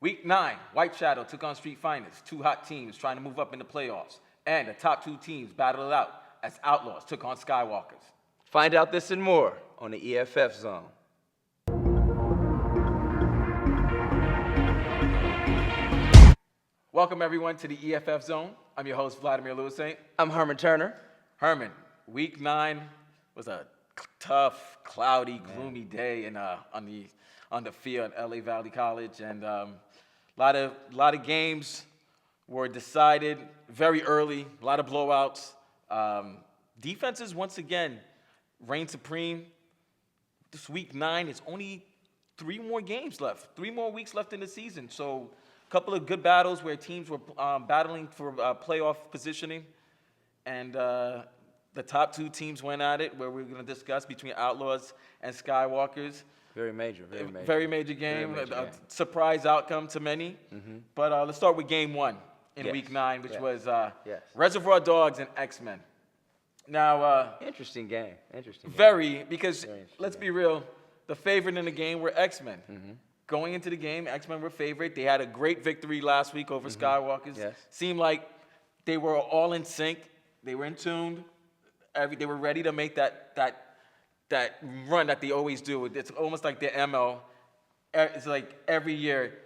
Week 9, White Shadow took on Street Finest, two hot teams trying to move up in the playoffs. And the top two teams battled it out as Outlaws took on Skywalkers. Find out this and more on the Eff Zone. Welcome, everyone, to the Eff Zone. I'm your host, Vladimir Lewis Saint. I'm Herman Turner. Herman, Week 9 was a tough, cloudy, gloomy day on the field at LA Valley College, and a lot of games were decided very early. A lot of blowouts. Defenses once again reigned supreme. This Week 9 is only 3 more games left, 3 more weeks left in the season. So a couple of good battles where teams were battling for playoff positioning, and the top 2 teams went at it, where we're going to discuss between Outlaws and Skywalkers. Very major game. Very major game. Surprise outcome to many. Mm-hmm. But let's start with Game 1 in Week 9, which was Reservoir Dogs and X-Men. Now, interesting game. Very, because let's be real, the favorite in the game were X-Men. Mm-hmm. Going into the game, X-Men were favorite. They had a great victory last week over Skywalkers. Yes. Seemed like they were all in sync. They were in tune. They were ready to make that run that they always do. It's almost like their MO. It's like every year,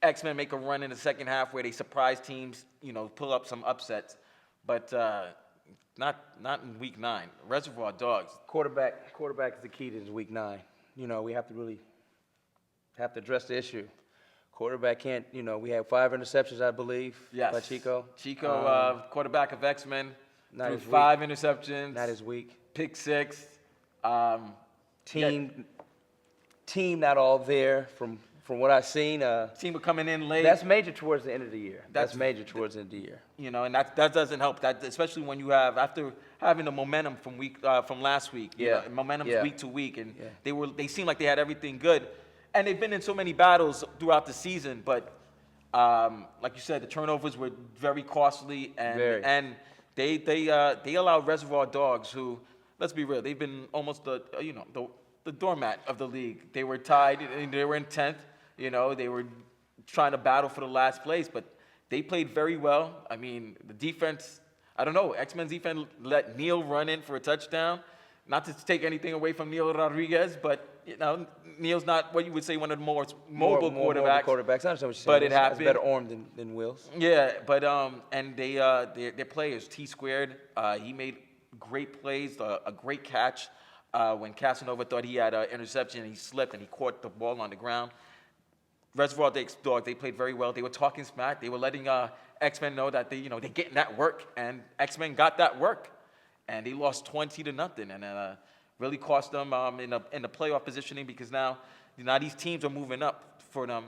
X-Men make a run in the second half where they surprise teams, pull up some upsets. But not in Week 9. Reservoir Dogs. Quarterback is the key to this Week 9. We have to address the issue. Quarterback can't, we have 5 interceptions, I believe, by Chico. Quarterback of X-Men, threw 5 interceptions. Not his week. Pick 6. Team not all there from what I've seen. Team were coming in late. That's major towards the end of the year. And that doesn't help. That especially when you have, after having the momentum from last week. Momentum week to week, and they seemed like they had everything good, and they've been in so many battles throughout the season. But like you said, the turnovers were very costly, and they allowed Reservoir Dogs, who, let's be real, they've been almost the doormat of the league. They were tied, and they were in 10th. They were trying to battle for the last place, but they played very well. I mean, the defense, I don't know, X-Men's defense let Neil run in for a touchdown. Not to take anything away from Neil Rodriguez, but, Neil's not what you would say one of the more mobile quarterbacks. I understand what you're saying. But it happened. Has better arm than Will's. Yeah, but and their players, T-Squared, he made great plays, a great catch when Casanova thought he had an interception, and he slipped and he caught the ball on the ground. Reservoir Dogs, they played very well. They were talking smack. They were letting X-Men know that they're getting that work, and X-Men got that work, and they lost 20-0, and really cost them in the playoff positioning, because now these teams are moving up for them,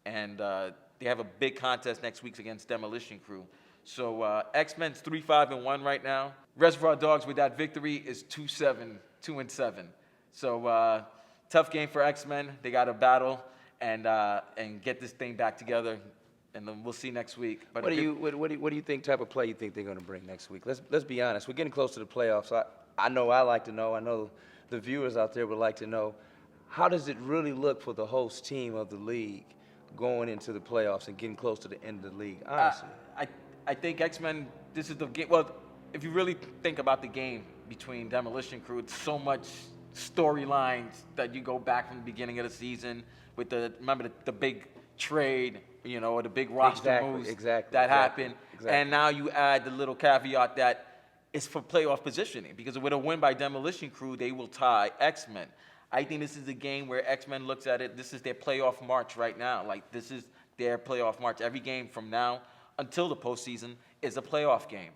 and they have a big contest next week against Demolition Crew. So X-Men's 3-5-1 right now. Reservoir Dogs with that victory is 2-7. So tough game for X-Men. They got to battle and get this thing back together, and then we'll see next week. But what do you think type of play you think they're going to bring next week? Let's be honest. We're getting close to the playoffs. I know I like to know. I know the viewers out there would like to know. How does it really look for the host team of the league going into the playoffs and getting close to the end of the league? Honestly, I think X-Men. This is the game. Well, if you really think about the game between Demolition Crew, it's so much storylines that you go back from the beginning of the season with remember the big trade, or the big roster moves that happened. Exactly. And now you add the little caveat that it's for playoff positioning, because with a win by Demolition Crew, they will tie X-Men. I think this is a game where X-Men looks at it, this is their playoff march right now. Like, this is their playoff march. Every game from now until the postseason is a playoff game.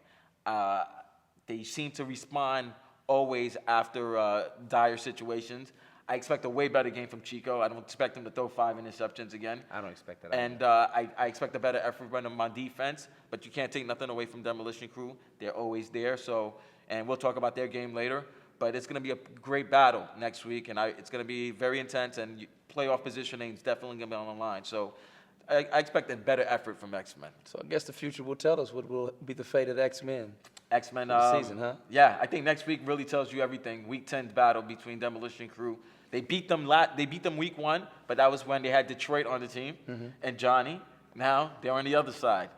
They seem to respond always after dire situations. I expect a way better game from Chico. I don't expect him to throw 5 interceptions again. I don't expect that. And I expect a better effort from him on defense, but you can't take nothing away from Demolition Crew. They're always there. So, and we'll talk about their game later. But it's going to be a great battle next week, and it's going to be very intense, and playoff positioning is definitely going to be on the line. So I expect a better effort from X-Men. So I guess the future will tell us what will be the fate of the X-Men. X-Men season, huh? Yeah, I think next week really tells you everything. Week 10's battle between Demolition Crew They beat them week 1, but that was when they had Detroit on the team and Johnny. Now they're on the other side.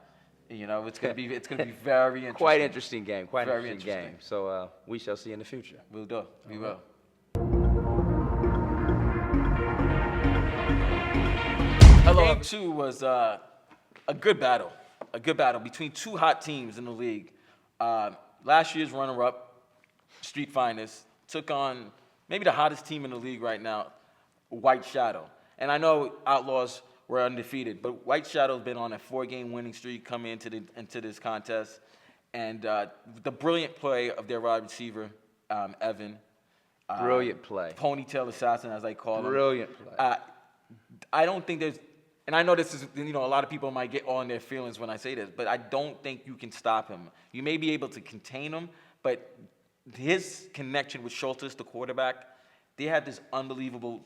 You know, it's gonna be very interesting. Quite interesting game. Quite Very interesting game. So we shall see in the future. We'll do. We will. Game 2 was a good battle. A good battle between two hot teams in the league. Last year's runner-up, Street Finest, took on maybe the hottest team in the league right now, White Shadow. And I know Outlaws were undefeated, but White Shadow's been on a 4-game winning streak coming into this contest. And the brilliant play of their wide receiver, Evan. Brilliant play. Ponytail assassin, as I call him. Brilliant play. I don't think there's, and I know this is, a lot of people might get on their feelings when I say this, but I don't think you can stop him. You may be able to contain him, but his connection with Schultes, the quarterback, they had this unbelievable,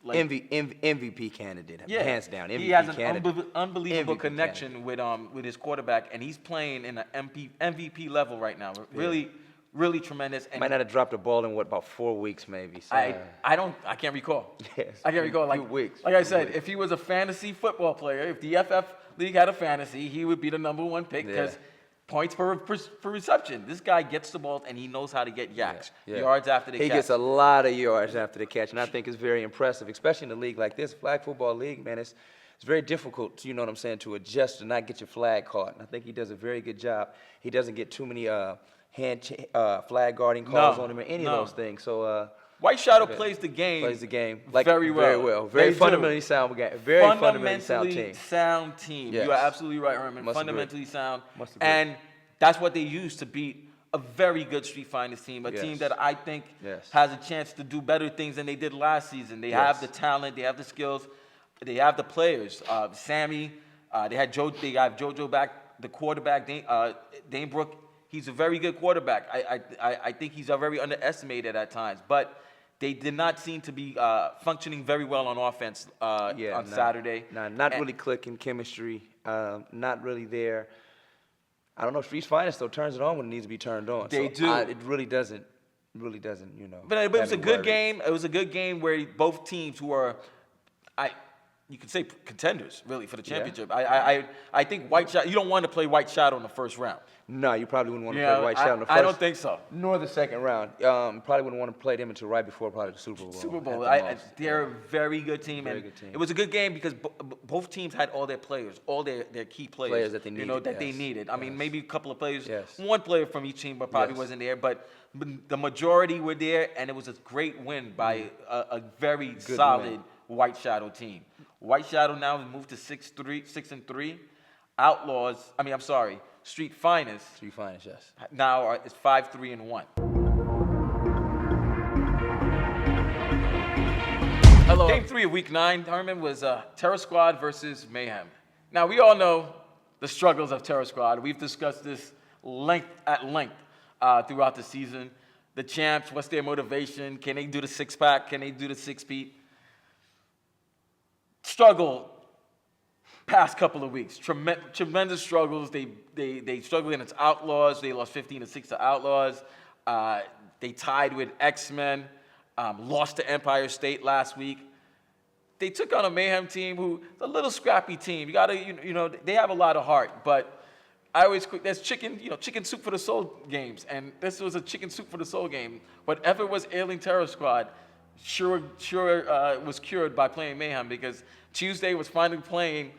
MVP candidate, hands down. MVP he has an candidate. unbelievable MVP connection with his quarterback, and he's playing in an MVP level right now. Really tremendous. And might not have dropped the ball in about 4 weeks, maybe. So, I can't recall. Yes, I can't recall. Like weeks. Like I said, if he was a fantasy football player, if the FF League had a fantasy, he would be the #1 pick because points per reception. This guy gets the ball and he knows how to get yaks, yards after the catch. He gets a lot of yards after the catch, and I think it's very impressive, especially in a league like this, flag football league, man. It's very difficult, you know what I'm saying, to adjust and not get your flag caught. And I think he does a very good job. He doesn't get too many flag guarding calls on him or any of those things. So White Shadow plays the game like very well. Very well. Very fundamentally sound game. Very fundamentally sound team. Sound team. Yes. You are absolutely right, Herman. Fundamentally sound. Must agree. And that's what they use to beat a very good Street Finest team, a team that I think has a chance to do better things than they did last season. They have the talent, they have the skills, they have the players. Sammy, they have JoJo back, the quarterback, Dane Brook. He's a very good quarterback. I think he's very underestimated at times, but they did not seem to be functioning very well on offense on Saturday. Not really clicking chemistry. Not really there. I don't know. Street Finest though turns it on when it needs to be turned on. They do. It really doesn't. You know. But it was a good game. It was a good game where both teams who are, you could say contenders really for the championship. I think White Shadow. You don't want to play White Shadow in the first round. No, you probably wouldn't want to play White Shadow in the first. I don't think so. Nor the second round. Probably wouldn't want to play them until right before probably the Super Bowl. They're a very good team. Very good team. It was a good game because both teams had all their players, all their key players that they needed. They needed. I mean, maybe a couple of players, Yes. one player from each team, but probably wasn't there. But the majority were there, and it was a great win by a very solid White Shadow team. White Shadow now has moved to 6-3. Outlaws. Street Finest. Street Finest, yes. Now it's 5-3-1. Hello. Game 3 of Week 9, Herman, was Terror Squad versus Mayhem. Now we all know the struggles of Terror Squad. We've discussed this at length throughout the season. The champs, what's their motivation? Can they do the 6-pack? Can they do the 6-peat? Struggle past couple of weeks. Tremendous struggles. They struggled against Outlaws. They lost 15-6 to Outlaws. They tied with X-Men. Lost to Empire State last week. They took on a Mayhem team who's a little scrappy team. You gotta, they have a lot of heart, but there's chicken soup for the soul games, and this was a chicken soup for the soul game. Whatever was ailing Terror Squad, sure was cured by playing Mayhem, because Tuesday was finally playing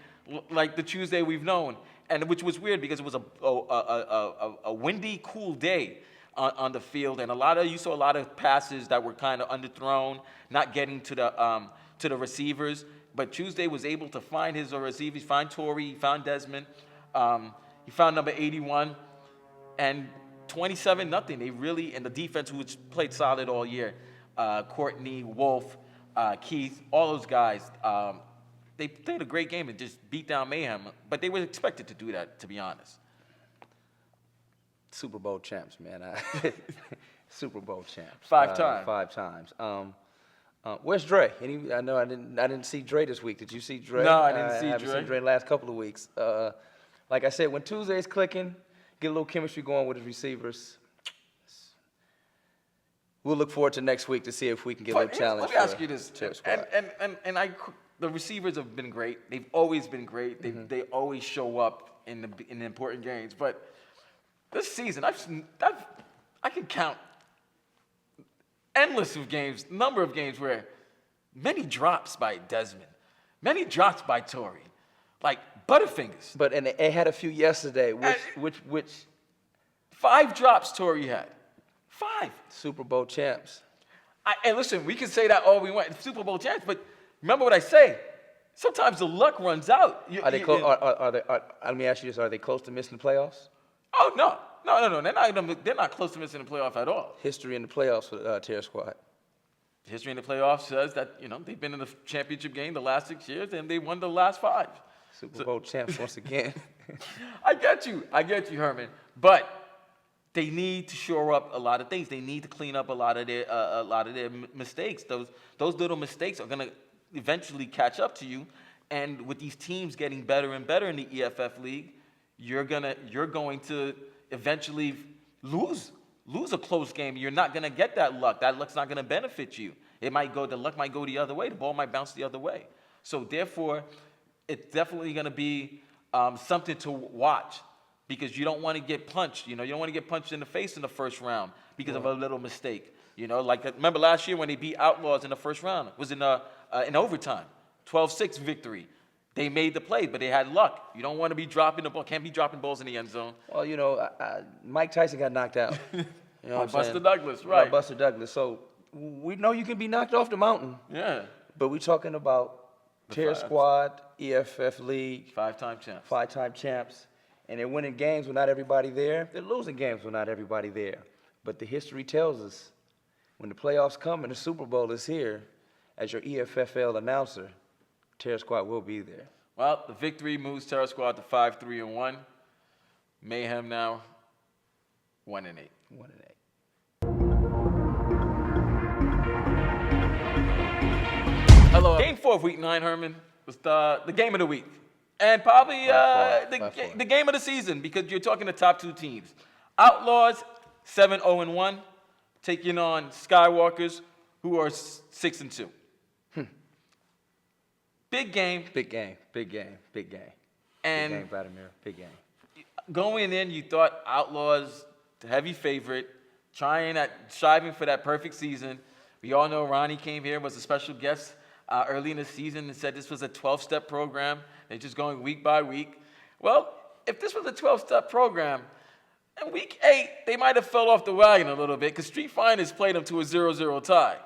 like the Tuesday we've known, and which was weird because it was a windy, cool day on the field, and you saw a lot of passes that were kind of underthrown, not getting to the receivers. But Tuesday was able to find his receivers, find Torrey, he found Desmond, he found number 81, and 27-0. They really, and the defense, who played solid all year, Courtney, Wolf, Keith, all those guys. They played a great game and just beat down Mayhem, but they were expected to do that, to be honest. Super Bowl champs, man. Super Bowl champs. 5 times. 5 times. Where's Dre? I know I didn't see Dre this week. Did you see Dre? No, I didn't see Dre. I haven't seen Dre the last couple of weeks. Like I said, when Tuesday's clicking, get a little chemistry going with his receivers. We'll look forward to next week to see if we can get a little challenge. Let me ask you this. Terror Squad. The receivers have been great. They've always been great. They always show up in the important games. But this season, I can count endless of games, number of games where many drops by Desmond, many drops by Torrey, like Butterfingers. But and they had a few yesterday, which 5 drops Torrey had. 5. Super Bowl champs. And listen, we can say that all we want, Super Bowl champs, but remember what I say. Sometimes the luck runs out. Are they close? Let me ask you this: are they close to missing the playoffs? Oh no. They're not close to missing the playoff at all. History in the playoffs for Terror Squad. History in the playoffs says that they've been in the championship game the last 6 years and they won the last 5. Super Bowl champs once again. I get you, Herman. But they need to shore up a lot of things. They need to clean up a lot of their mistakes. Those little mistakes are gonna eventually catch up to you. And with these teams getting better and better in the EFF league, you're going to eventually lose a close game. You're not gonna get that luck. That luck's not gonna benefit you. The luck might go the other way. The ball might bounce the other way. So therefore, it's definitely gonna be something to watch. Because you don't want to get punched, you don't want to get punched in the face in the first round because of a little mistake. Like remember last year when they beat Outlaws in the first round, it was in overtime, 12-6 victory. They made the play, but they had luck. You don't want to be dropping the ball, can't be dropping balls in the end zone. Well, Mike Tyson got knocked out. Buster Douglas, right? Buster Douglas. So we know you can be knocked off the mountain. Yeah. But we're talking about Terror Squad, EFF League. 5-time champs. 5-time champs. And they're winning games with not everybody there. They're losing games with not everybody there. But the history tells us when the playoffs come and the Super Bowl is here, as your EFFL announcer, Terror Squad will be there. Well, the victory moves Terror Squad to 5-3-1. Mayhem now 1-8. 1-8. Hello. Game 4 of Week 9, Herman, was the game of the week. And probably the game of the season because you're talking the top 2 teams. Outlaws, 7-0-1, taking on Skywalkers, who are 6-2. Big game. Big game. Big game. Big game. And big game, Vladimir. Big game. Going in, you thought Outlaws, the heavy favorite, striving for that perfect season. We all know Ronnie came here, was a special guest early in the season and said this was a 12-step program. They're just going week by week. Well, if this was a 12-step program, in week 8, they might have fell off the wagon a little bit because Street Finders played them to a 0-0 tie.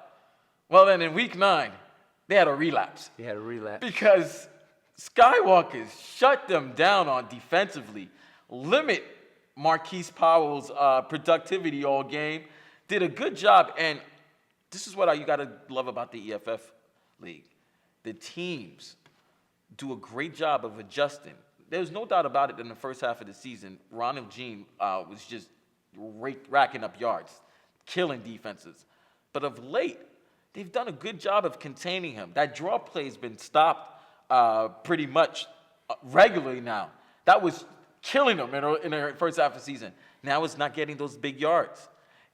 Well, then in week 9, they had a relapse. They had a relapse. Because Skywalkers shut them down on defensively, limit Marquise Powell's productivity all game, did a good job. And this is what you got to love about the EFF League. The teams do a great job of adjusting. There's no doubt about it in the first half of the season, Ron and Gene was just racking up yards, killing defenses. But of late, they've done a good job of containing him. That draw play has been stopped pretty much regularly now. That was killing them in the first half of the season. Now it's not getting those big yards.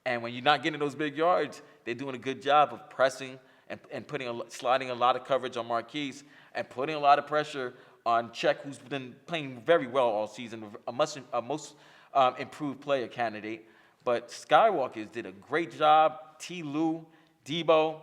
And when you're not getting those big yards, they're doing a good job of pressing and sliding a lot of coverage on Marquise and putting a lot of pressure on Czech, who's been playing very well all season, a most improved player candidate. But Skywalkers did a great job. T. Lou, Debo,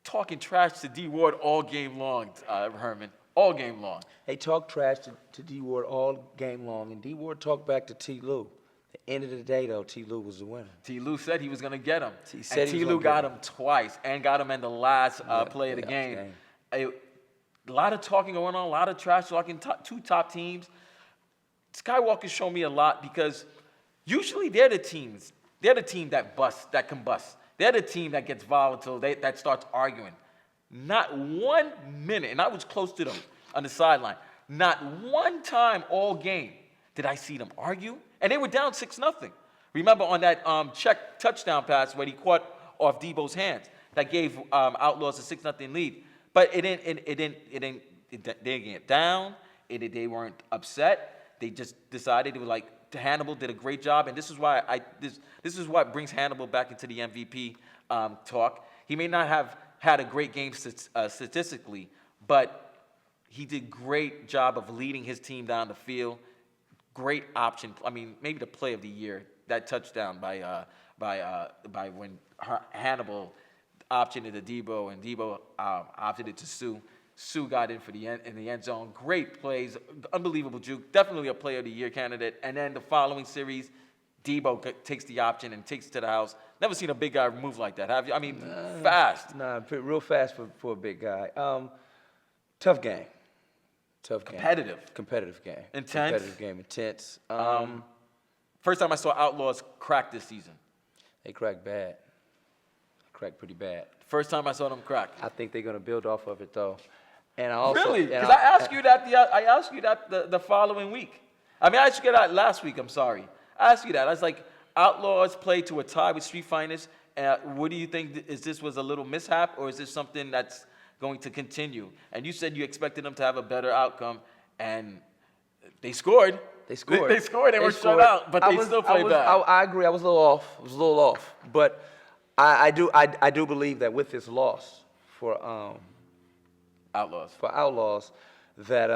talking trash to D. Ward all game long, Herman, all game long. They talked trash to D. Ward all game long, and D. Ward talked back to T. Lou. At the end of the day, though, T. Lou was the winner. T. Lou said he was going to get him. T. Lou got him twice and got him in the last play of the game. A lot of talking going on, a lot of trash talking, 2 top teams. Skywalkers show me a lot because usually they're the team that can bust. They're the team that gets volatile, that starts arguing. Not 1 minute, and I was close to them on the sideline, not one time all game did I see them argue. And they were down 6-0. Remember on that check touchdown pass where he caught off Debo's hands that gave Outlaws a 6-0 lead. But they didn't get down. They weren't upset. They just decided they were like, Hannibal did a great job, and this is why this is what brings Hannibal back into the MVP talk. He may not have had a great game statistically, but he did a great job of leading his team down the field. Great option. I mean, maybe the play of the year. That touchdown by when Hannibal optioned it to Debo, and Debo opted it to Sue. Sue got in the end zone. Great plays, unbelievable juke. Definitely a player of the year candidate. And then the following series, Debo takes the option and takes it to the house. Never seen a big guy move like that, have you? I mean, fast. Nah, real fast for a big guy. Tough game. Competitive game. Intense. Competitive game. Intense. First time I saw Outlaws crack this season. They cracked bad. Cracked pretty bad. First time I saw them crack. I think they're going to build off of it, though. And I also, really? Because I asked you that the following week. I mean, I asked you that last week. I'm sorry. I asked you that. I was like, Outlaws played to a tie with Street Finest. What do you think? Is this was a little mishap, or is this something that's going to continue? And you said you expected them to have a better outcome, and they scored. They scored. They scored. They were shut out, but they still played bad. I agree. I was a little off. But I do believe that with this loss for Outlaws, that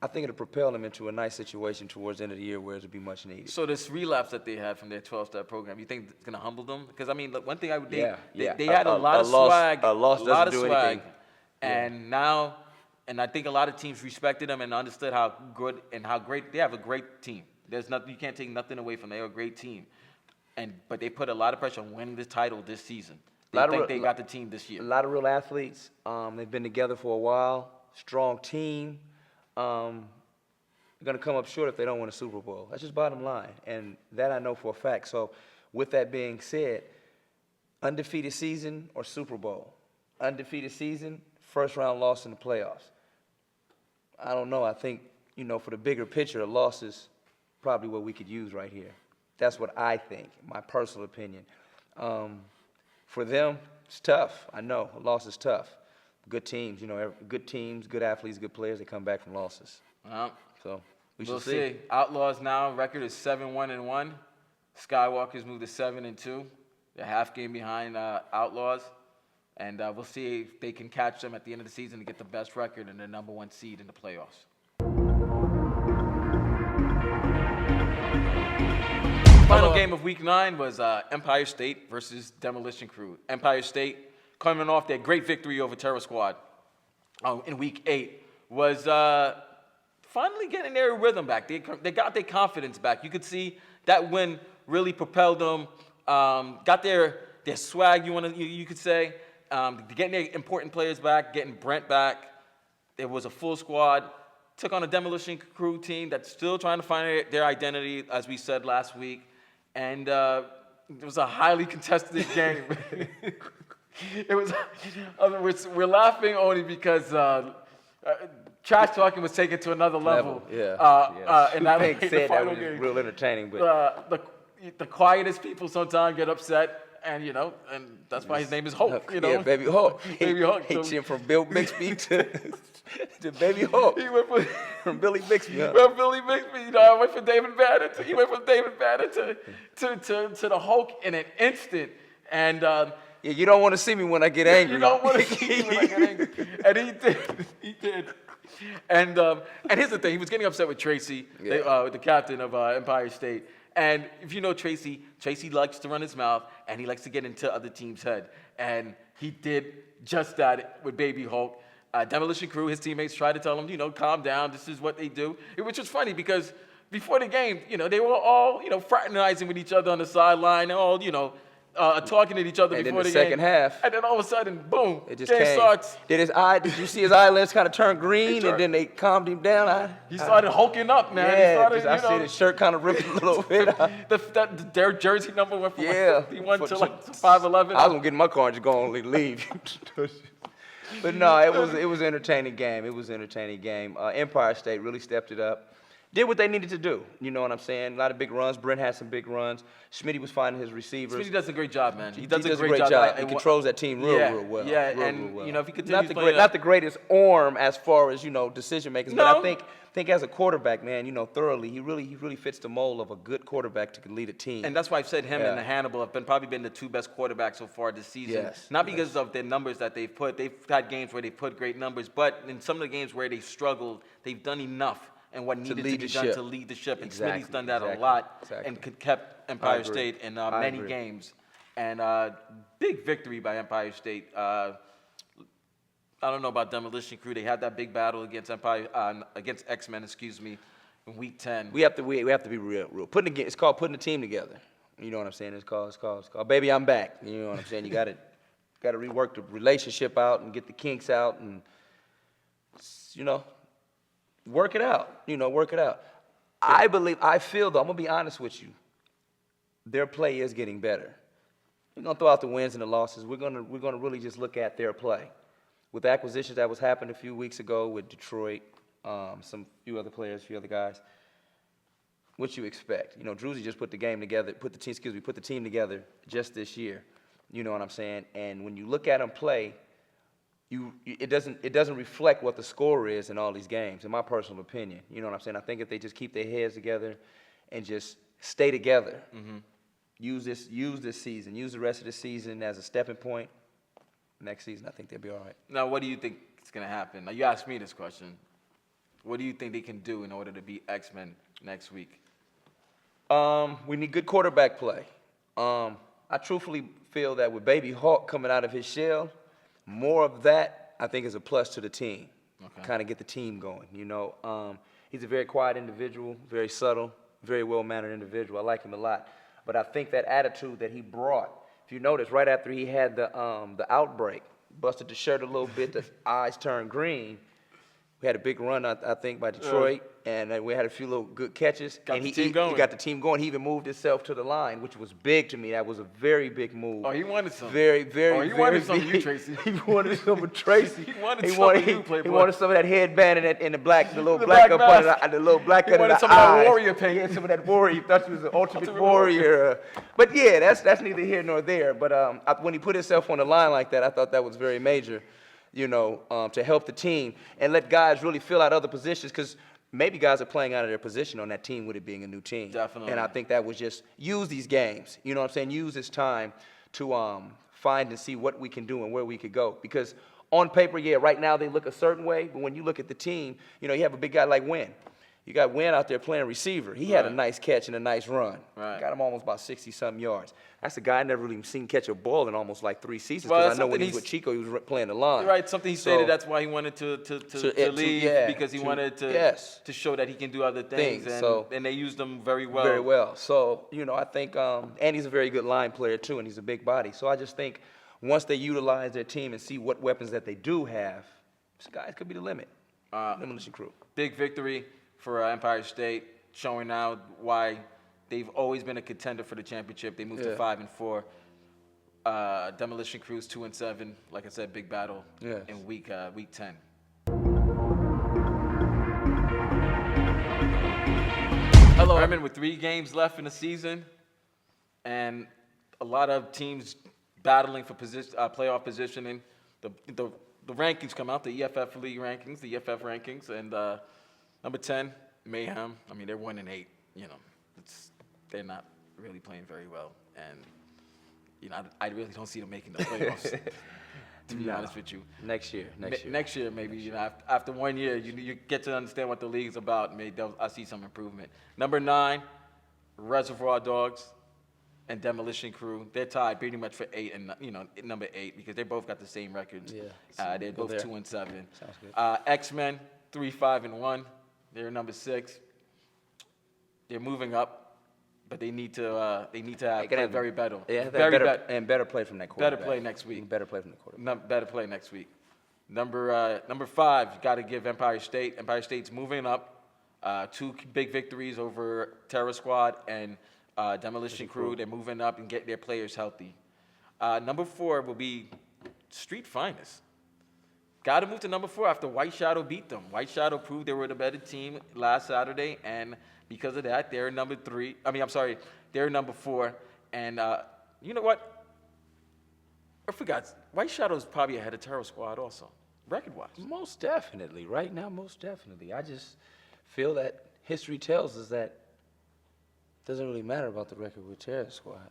I think it'll propel them into a nice situation towards the end of the year where it'll be much needed. So this relapse that they had from their 12-step program, you think it's going to humble them? Because, I mean, look, one thing they had a lot of swag. A loss doesn't do anything. And now, and I think a lot of teams respected them and understood how good and how great, they have a great team. There's nothing, you can't take nothing away from them. They're a great team. But they put a lot of pressure on winning the title this season. They think they got the team this year. A lot of real athletes. They've been together for a while. Strong team. They're going to come up short if they don't win a Super Bowl. That's just bottom line, and that I know for a fact. So with that being said, undefeated season or Super Bowl? Undefeated season, first-round loss in the playoffs. I don't know. I think, for the bigger picture, a loss is probably what we could use right here. That's what I think, my personal opinion. For them, it's tough. I know, a loss is tough. Good teams, good athletes, good players. They come back from losses. So we'll see. Outlaws now record is 7-1-1. Skywalkers moved to 7-2. They're half game behind Outlaws, and we'll see if they can catch them at the end of the season to get the best record and the #1 seed in the playoffs. Final game of Week 9 was Empire State versus Demolition Crew. Empire State, coming off their great victory over Terror Squad in Week 8, was finally getting their rhythm back. They got their confidence back. You could see that win really propelled them, got their swag, you could say, getting their important players back, getting Brent back. There was a full squad. Took on a Demolition Crew team that's still trying to find their identity, as we said last week. And it was a highly contested game. We're laughing only because trash talking was taken to another level. And that was real entertaining. But the quietest people sometimes get upset, and and that's why his name is Hulk. Yeah, Baby Hulk. Baby Hulk. He went from Bill Bixby to Baby Hulk. He went from Billy Bixby. Huh? From Billy Bixby. I went from David Banner to the Hulk in an instant, and. You don't want to see me when I get angry. You don't want to see me when I get angry. And he did. And here's the thing, he was getting upset with Tracy, the captain of Empire State. And if you know Tracy likes to run his mouth, and he likes to get into other teams' head. And he did just that with Baby Hulk. Demolition Crew, his teammates tried to tell him, calm down, this is what they do. Which was funny because before the game, they were all, fraternizing with each other on the sideline, all, talking to each other before the game. Second half. And then all of a sudden, boom, it just game starts. Did you see his eyelids kind of turn green, and then they calmed him down? He started hulking up, man. Yeah, I see his shirt kind of ripped a little bit. Their jersey number went from 51 to 5'11". I was going to get in my car and just go and leave. But no, it was an entertaining game. Empire State really stepped it up. did what they needed to do. You know what I'm saying? A lot of big runs. Brent had some big runs. Schmitty was finding his receivers. Smitty does a great job, man. He does a great job. He controls that team real well. Yeah, real and well. you know, if he continues not the greatest arm as far as, you know, decision makers, No. but I think as a quarterback, man, you know, thoroughly, he really fits the mold of a good quarterback to lead a team. And that's why I've said him Yeah. and Hannibal have probably been the two best quarterbacks so far this season. Yes, Not because of their numbers that they've put. They've had games where they put great numbers, but in some of the games where they struggled, they've done enough and what needed to lead be the done ship. to lead the ship. And Exactly, Smitty's done that a exactly, lot exactly. and kept Empire agree. State in I many agree. games. And big victory by Empire State. I don't know about Demolition Crew. They had that big battle against against X-Men, in Week 10. We have to be real. It's called putting the team together. You know what I'm saying? It's called Baby, I'm Back. You know what I'm saying? You got to rework the relationship out and get the kinks out and, you know, work it out. I feel though, I'm gonna be honest with you, their play is getting better. We're gonna throw out the wins and the losses. We're gonna really just look at their play. With the acquisitions that was happening a few weeks ago with Detroit, few other guys. What you expect? You know, Druzy just put the team together just this year. You know what I'm saying? And when you look at them play, it doesn't reflect what the score is in all these games, in my personal opinion. You know what I'm saying? I think if they just keep their heads together and just stay together, use this season, use the rest of the season as a stepping point. Next season, I think they'll be all right. Now, what do you think is going to happen? Now, you asked me this question. What do you think they can do in order to beat X-Men next week? We need good quarterback play. I truthfully feel that with Baby Hawk coming out of his shell, more of that I think is a plus to the team. Okay. Kind of get the team going, you know. He's a very quiet individual, very subtle, very well-mannered individual. I like him a lot. But I think that attitude that he brought, if you notice, right after he had the outbreak, busted the shirt a little bit, the eyes turned green. We had a big run, I think, by Detroit, and we had a few little good catches. Got and the team going. He got the team going. He even moved himself to the line, which was big to me. That was a very big move. Oh, he wanted some. Very, He wanted some of you, Tracy. He wanted some of Tracy. He wanted some of you, Playboy. He wanted some of that headband and the little The black black up mask. under the little black He under wanted the some of that eyes. warrior paint. He had some of that warrior. He thought he was an ultimate Ultimate warrior. But yeah, that's neither here nor there. But when he put himself on the line like that, I thought that was very major. You know, to help the team and let guys really fill out other positions, because maybe guys are playing out of their position on that team with it being a new team. Definitely. And I think that was just use these games. You know what I'm saying? Use this time to find and see what we can do and where we could go. Because on paper, yeah, right now they look a certain way, but when you look at the team, you know, you have a big guy like Wynn. You got Wynn out there playing receiver. He had a nice catch and a nice run. Right. Got him almost about 60-something yards. That's a guy I never really seen catch a ball in almost like 3 seasons. Well, Because I know when something he was with Chico, he was playing the line. Right, something he stated, that's why he wanted to leave, because he wanted to show that he can do other things. And they used him very well. Very well. So, you know, I think, and he's a very good line player too, and he's a big body. So I just think once they utilize their team and see what weapons that they do have, guys could be the limit. Demolition Crew. Big victory for Empire State, showing now why they've always been a contender for the championship. They moved to 5-4. Demolition Crew's 2-7. Like I said, big battle in week 10. Hello, Herman, with 3 games left in the season, and a lot of teams battling for playoff positioning. The rankings come out, the EFF league rankings, the EFF rankings, and number 10, Mayhem. I mean, they're 1-8. You know, they're not really playing very well, and you know, I really don't see them making the playoffs. To be honest with you, Next year, maybe. You know, after 1 year, you get to understand what the league's about. Maybe I see some improvement. Number 9, Reservoir Dogs and Demolition Crew. They're tied pretty much for 8 and number 8 because they both got the same records. Yeah, they're both 2-7. Sounds good. X-Men 3-5-1. They're number 6. They're moving up, but they need to play very better. Yeah, better play from that quarterback. Better play next week. Better play from the quarterback. Better play next week. Number 5, you got to give Empire State. Empire State's moving up. 2 big victories over Terror Squad and Demolition Crew. They're moving up and get their players healthy. Number 4 will be Street Finest. got to move to number 4 after White Shadow beat them. White Shadow proved they were the better team last Saturday, and because of that, they're number 3. They're number 4. And you know what? I forgot. White Shadow's probably ahead of Terror Squad also, record-wise. Most definitely. Right now, most definitely. I just feel that history tells us that it doesn't really matter about the record with Terror Squad.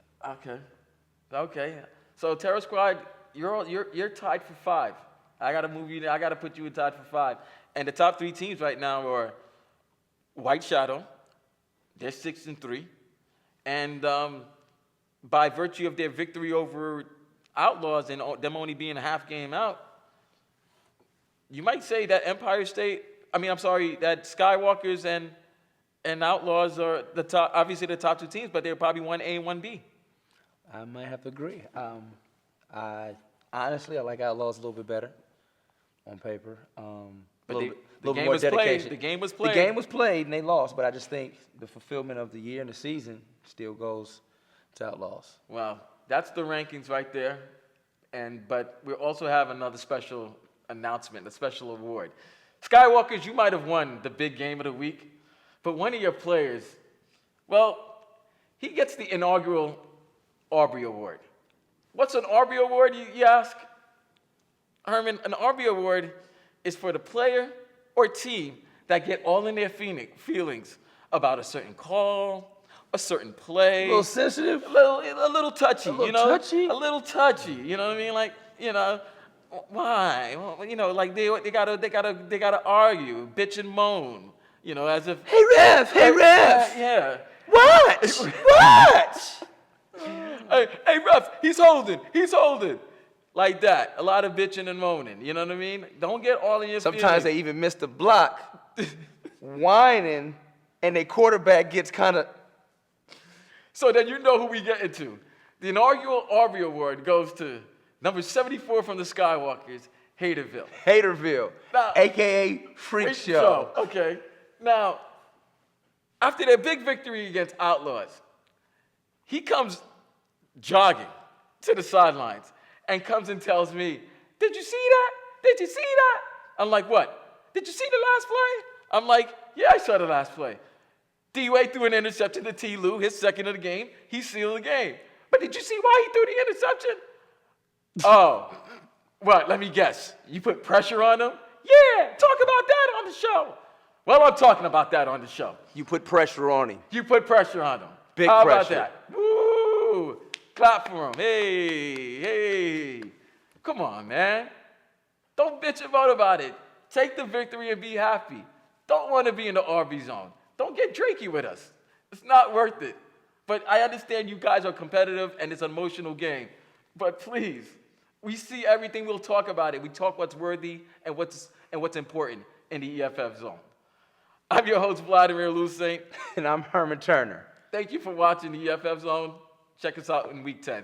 Okay. So Terror Squad, you're tied for 5. I gotta move you. I gotta put you in tied for 5. And the top 3 teams right now are White Shadow. They're 6-3, and by virtue of their victory over Outlaws and them only being a half game out, you might say that that Skywalkers and Outlaws are the top, obviously the top 2 teams, but they're probably 1A and 1B. I might have to agree. Honestly, I like Outlaws a little bit better on paper. But the game was played. The game was played, and they lost. But I just think the fulfillment of the year and the season still goes to Outlaws. Well, that's the rankings right there. But we also have another special announcement, a special award. Skywalkers, you might have won the big game of the week, but one of your players, well, he gets the inaugural Aubrey Award. What's an Aubrey Award, you ask? Herman, an Aubrey Award is for the player or team that get all in their feelings about a certain call, a certain play. A little sensitive? A little touchy, A little touchy? A little touchy, you know what I mean? Like, why? Well, like they gotta argue, bitch and moan, as if. Hey ref! Yeah. What? What? Hey ref, he's holding. Like that. A lot of bitching and moaning. You know what I mean? Don't get all in your Sometimes feelings. they even miss the block, whining, and their quarterback gets kind of. So then you know who we get into. The inaugural Aubrey Award goes to number 74 from the Skywalkers, Haterville. Now, a.k.a. Freak Show. Okay. Now, after their big victory against Outlaws, he comes jogging to the sidelines and comes and tells me, did you see that? I'm like, what? Did you see the last play? I'm like, yeah, I saw the last play. D-Way threw an interception to T. Lou, his second of the game. He sealed the game. But did you see why he threw the interception? Oh, what? Let me guess. You put pressure on him? Yeah, talk about that on the show. Well, I'm talking about that on the show. You put pressure on him. You put pressure on him. Big How pressure. about that? Woo! Clap for him. Hey. Come on, man. Don't bitch and moan about it. Take the victory and be happy. Don't want to be in the RB zone. Don't get drakey with us. It's not worth it. But I understand you guys are competitive and it's an emotional game. But please, we see everything, we'll talk about it. We talk what's worthy and what's important in the EFF zone. I'm your host, Vladimir Lucent. And I'm Herman Turner. Thank you for watching the EFF zone. Check us out in week 10.